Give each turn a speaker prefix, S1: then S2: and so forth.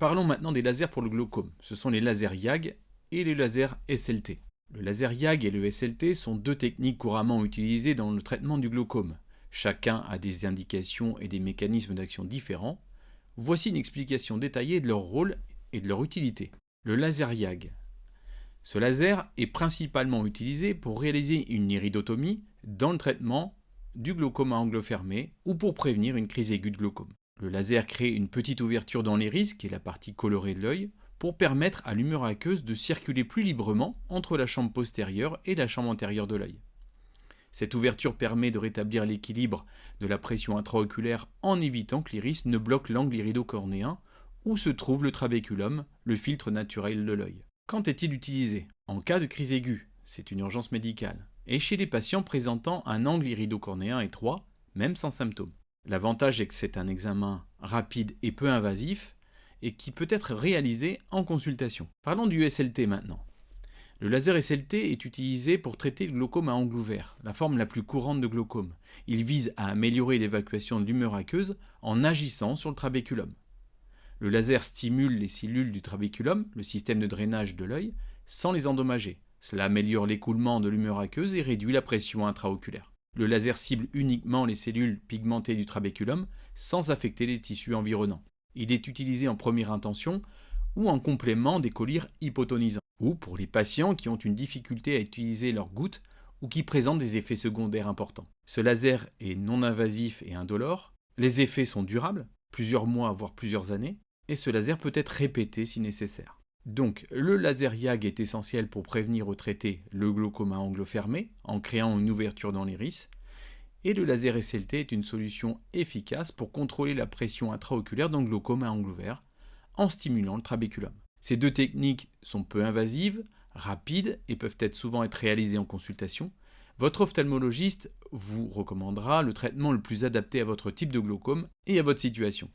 S1: Parlons maintenant des lasers pour le glaucome. Ce sont les lasers YAG et les lasers SLT. Le laser YAG et le SLT sont deux techniques couramment utilisées dans le traitement du glaucome. Chacun a des indications et des mécanismes d'action différents. Voici une explication détaillée de leur rôle et de leur utilité. Le laser YAG. Ce laser est principalement utilisé pour réaliser une iridotomie dans le traitement du glaucome à angle fermé ou pour prévenir une crise aiguë de glaucome. Le laser crée une petite ouverture dans l'iris, qui est la partie colorée de l'œil, pour permettre à l'humeur aqueuse de circuler plus librement entre la chambre postérieure et la chambre antérieure de l'œil. Cette ouverture permet de rétablir l'équilibre de la pression intraoculaire en évitant que l'iris ne bloque l'angle iridocornéen où se trouve le trabéculum, le filtre naturel de l'œil. Quand est-il utilisé? En cas de crise aiguë, c'est une urgence médicale, et chez les patients présentant un angle iridocornéen étroit, même sans symptômes. L'avantage est que c'est un examen rapide et peu invasif, et qui peut être réalisé en consultation. Parlons du SLT maintenant. Le laser SLT est utilisé pour traiter le glaucome à angle ouvert, la forme la plus courante de glaucome. Il vise à améliorer l'évacuation de l'humeur aqueuse en agissant sur le trabéculum. Le laser stimule les cellules du trabéculum, le système de drainage de l'œil, sans les endommager. Cela améliore l'écoulement de l'humeur aqueuse et réduit la pression intraoculaire. Le laser cible uniquement les cellules pigmentées du trabéculum sans affecter les tissus environnants. Il est utilisé en première intention ou en complément des collyres hypotonisants, ou pour les patients qui ont une difficulté à utiliser leurs gouttes ou qui présentent des effets secondaires importants. Ce laser est non invasif et indolore, les effets sont durables, plusieurs mois voire plusieurs années, et ce laser peut être répété si nécessaire. Donc, le laser YAG est essentiel pour prévenir ou traiter le glaucome à angle fermé, en créant une ouverture dans l'iris, et le laser SLT est une solution efficace pour contrôler la pression intraoculaire dans le glaucome à angle ouvert, en stimulant le trabéculum. Ces deux techniques sont peu invasives, rapides et peuvent souvent être réalisées en consultation. Votre ophtalmologiste vous recommandera le traitement le plus adapté à votre type de glaucome et à votre situation.